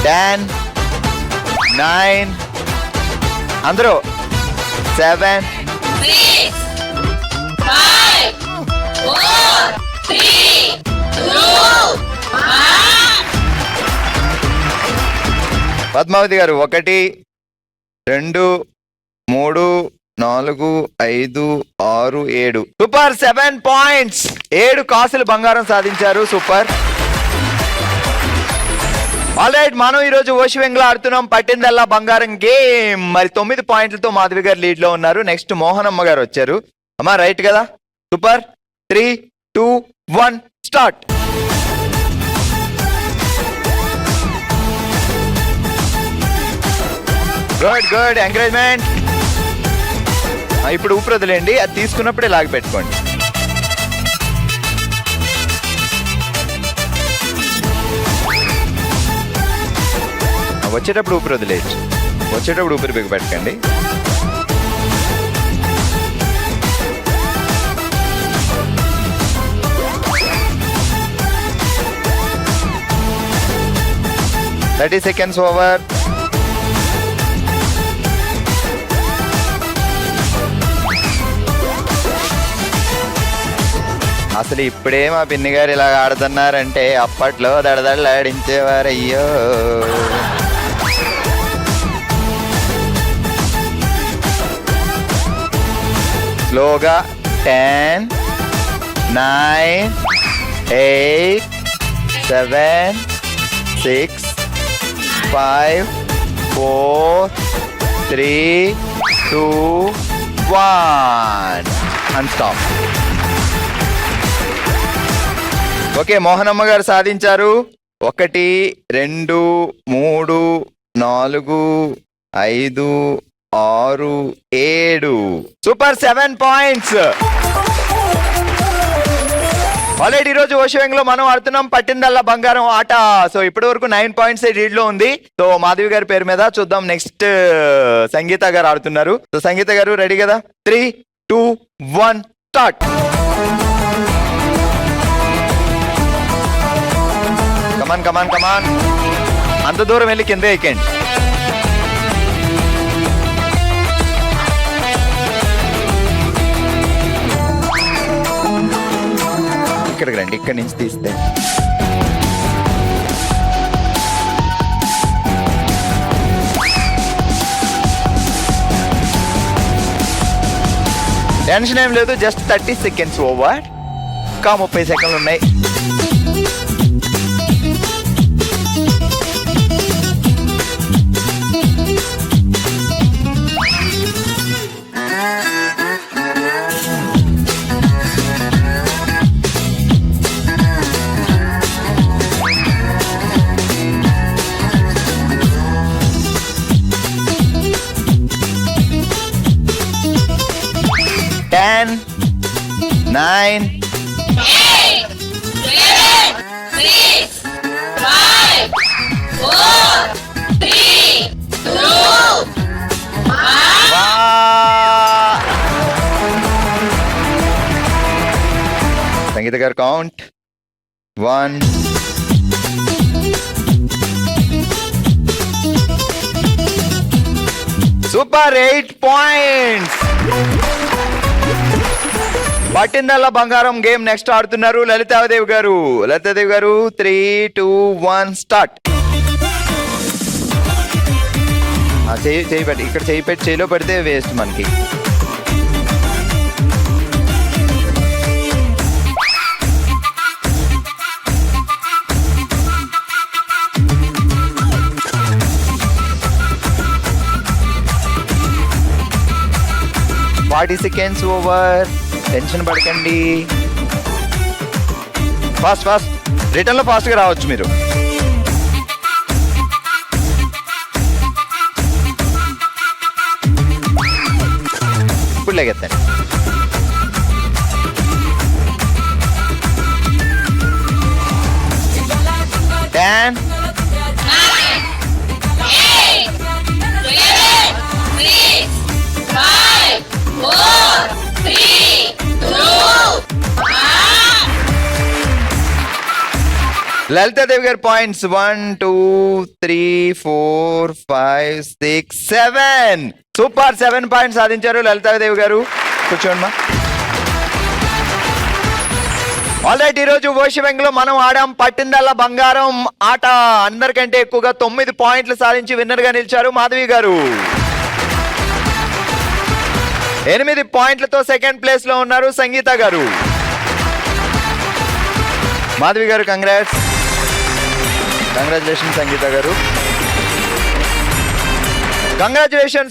10, 9, అందరూ 7, 6, 5, 4, 3, 2, 1. పద్మావతి గారు 1, 2, 3, 4, 5, 6, 7. Super, 7 points. 7 కాసులు బంగారం సాధించారు. సూపర్. ఆల్ రైట్, మనం ఈరోజు ఓషి వెంగ్లా ఆడుతున్నాం పట్టిందల్లా బంగారం గేమ్. మరి 9 పాయింట్లతో మాధవి గారు లీడ్ లో ఉన్నారు. నెక్స్ట్ మోహనమ్మ గారు వచ్చారు. అమ్మా రైట్ కదా? Super. 3, 2, 1 start. Good good, encouragement. ఇప్పుడు ఊపిరి వదిలేండి, అది తీసుకున్నప్పుడే లాగి పెట్టుకోండి. వచ్చేటప్పుడు ఊపిరి వదిలేయచ్చు, వచ్చేటప్పుడు ఊపిరి బిగ పెట్టకండి. Thirty seconds over. అసలు ఇప్పుడే మా పిన్ని గారు ఇలా ఆడుతున్నారంటే అప్పట్లో దడదడలాడించేవారు. అయ్యో, స్లోగా. 10, 9, 8, 7, 6, 5, 4, 3, 2, 1 అండ్ స్టాప్. ఓకే, మోహనమ్మ గారు సాధించారు. 1, 2, 3, 4, 5, 6, 7. Super, 7 points. ఆల్రెడీ ఈరోజు ఓషివెంగ్ లో మనం ఆడుతున్నాం పట్టిందల్లా బంగారం ఆట. సో ఇప్పటి వరకు 9 పాయింట్స్ లీడ్ లో ఉంది. సో మాధవి గారి పేరు మీద చూద్దాం. నెక్స్ట్ సంగీత గారు ఆడుతున్నారు. సో సంగీత గారు రెడీ కదా? 3, 2, 1 స్టార్ట్. కమాన్ కమాన్ కమాన్, అంత దూరం వెళ్ళి కింద ఎక్కండి. ఇక్కడికి రండి, ఇక్కడి నుంచి తీస్తే. టెన్షన్ ఏం లేదు, జస్ట్ 30 సెకండ్స్ ఓవర్. ఇంకా 30 సెకండ్లు ఉన్నాయి. Ten, 9, 8, 7, 6, 5, 4, 3, 2, 1. సంగీత గారు కౌంట్. 1. Super, 8 points. పట్టిందల్లా బంగారం గేమ్ నెక్స్ట్ ఆడుతున్నారు లలితాదేవి గారు. లలితాదేవి గారు 3, 2, 1 స్టార్ట్. చేయి పెట్టి, ఇక్కడ చేయి పెట్టి, చేయిలో పెడితే వేస్ట్ మనకి. Forty seconds over. టెన్షన్ పడకండి. ఫాస్ట్ ఫాస్ట్, రిటర్న్ లో ఫాస్ట్ గా రావచ్చు మీరు. ఇప్పుడు లెగెత్తండి. Ten, 9, 8, 7, 6, 5, 4, 3, 2, 1. లలితాదేవి గారి పాయింట్స్ 1 2 3 4 5 6 7 సూపర్ 7 పాయింట్స్ సాధించారు లలితాదేవి గారు. కూర్చోండి. ఆల్ రైట్, ఈ రోజు ఓషివెంగ్ లో మనం ఆడాం పట్టిందల్లా బంగారం ఆట. అందరికంటే ఎక్కువగా 9 పాయింట్లు సాధించి విన్నర్ గా నిలిచారు మాధవి గారు. 8 పాయింట్లతో సెకండ్ ప్లేస్ లో ఉన్నారు సంగీత గారు. మాధవి గారు కంగ్రాచులేషన్ సంగీత గారు. కంగ్రాచులేషన్